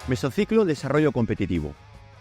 Mesociclo Desarrollo Competitivo.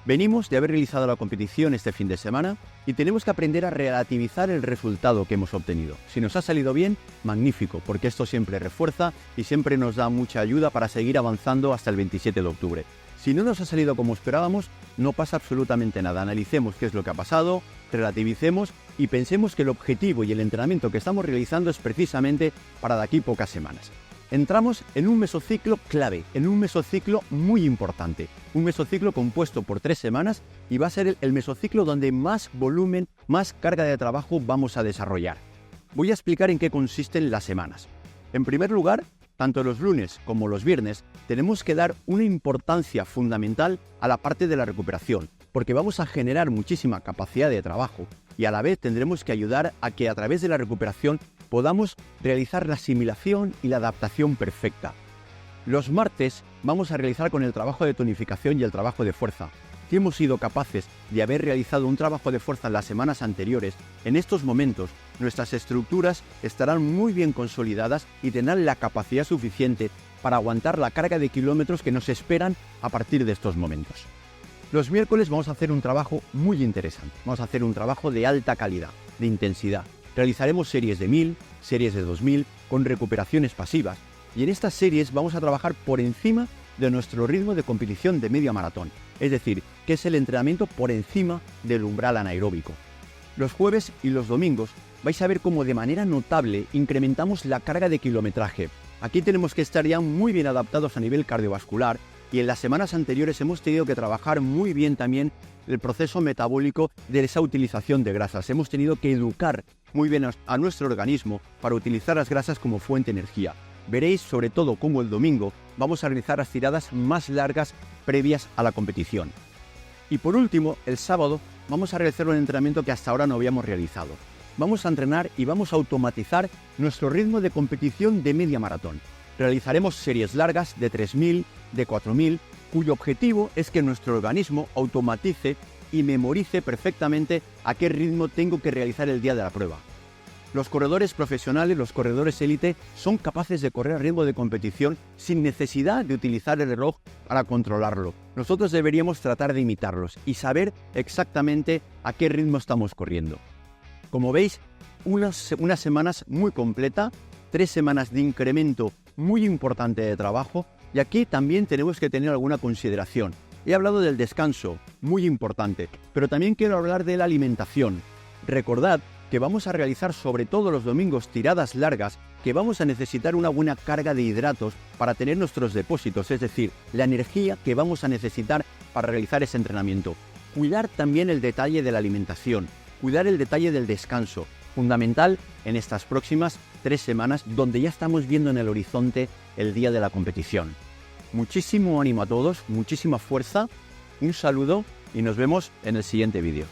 Venimos de haber realizado la competición este fin de semana y tenemos que aprender a relativizar el resultado que hemos obtenido. Si nos ha salido bien, magnífico, porque esto siempre refuerza y siempre nos da mucha ayuda para seguir avanzando hasta el 27 de octubre. Si no nos ha salido como esperábamos, no pasa absolutamente nada. Analicemos qué es lo que ha pasado, relativicemos y pensemos que el objetivo y el entrenamiento que estamos realizando es precisamente para de aquí pocas semanas. Entramos en un mesociclo clave, en un mesociclo muy importante, un mesociclo compuesto por 3 semanas y va a ser el mesociclo donde más volumen, más carga de trabajo vamos a desarrollar. Voy a explicar en qué consisten las semanas. En primer lugar, tanto los lunes como los viernes tenemos que dar una importancia fundamental a la parte de la recuperación, porque vamos a generar muchísima capacidad de trabajo y a la vez tendremos que ayudar a que a través de la recuperación podamos realizar la asimilación y la adaptación perfecta. Los martes vamos a realizar con el trabajo de tonificación y el trabajo de fuerza. Si hemos sido capaces de haber realizado un trabajo de fuerza en las semanas anteriores, en estos momentos nuestras estructuras estarán muy bien consolidadas y tendrán la capacidad suficiente para aguantar la carga de kilómetros que nos esperan a partir de estos momentos. Los miércoles vamos a hacer un trabajo muy interesante. Vamos a hacer un trabajo de alta calidad, de intensidad. Realizaremos series de 1000, series de 2000, con recuperaciones pasivas. Y en estas series vamos a trabajar por encima de nuestro ritmo de competición de media maratón. Es decir, que es el entrenamiento por encima del umbral anaeróbico. Los jueves y los domingos vais a ver cómo de manera notable incrementamos la carga de kilometraje. Aquí tenemos que estar ya muy bien adaptados a nivel cardiovascular y en las semanas anteriores hemos tenido que trabajar muy bien también el proceso metabólico de esa utilización de grasas. Hemos tenido que educar muy bien a nuestro organismo para utilizar las grasas como fuente de energía. Veréis sobre todo cómo el domingo vamos a realizar las tiradas más largas previas a la competición. Y por último, el sábado vamos a realizar un entrenamiento que hasta ahora no habíamos realizado. Vamos a entrenar y vamos a automatizar nuestro ritmo de competición de media maratón. Realizaremos series largas de 3000, de 4000, cuyo objetivo es que nuestro organismo automatice y memorice perfectamente a qué ritmo tengo que realizar el día de la prueba. Los corredores profesionales, los corredores élite, son capaces de correr a ritmo de competición sin necesidad de utilizar el reloj para controlarlo. Nosotros deberíamos tratar de imitarlos y saber exactamente a qué ritmo estamos corriendo. Como veis, unas semanas muy completa, 3 semanas de incremento muy importante de trabajo, y aquí también tenemos que tener alguna consideración. He hablado del descanso, muy importante, pero también quiero hablar de la alimentación. Recordad que vamos a realizar sobre todo los domingos tiradas largas, que vamos a necesitar una buena carga de hidratos para tener nuestros depósitos, es decir, la energía que vamos a necesitar para realizar ese entrenamiento. Cuidar también el detalle de la alimentación, cuidar el detalle del descanso, fundamental en estas próximas 3 semanas donde ya estamos viendo en el horizonte el día de la competición. Muchísimo ánimo a todos, muchísima fuerza, un saludo y nos vemos en el siguiente vídeo.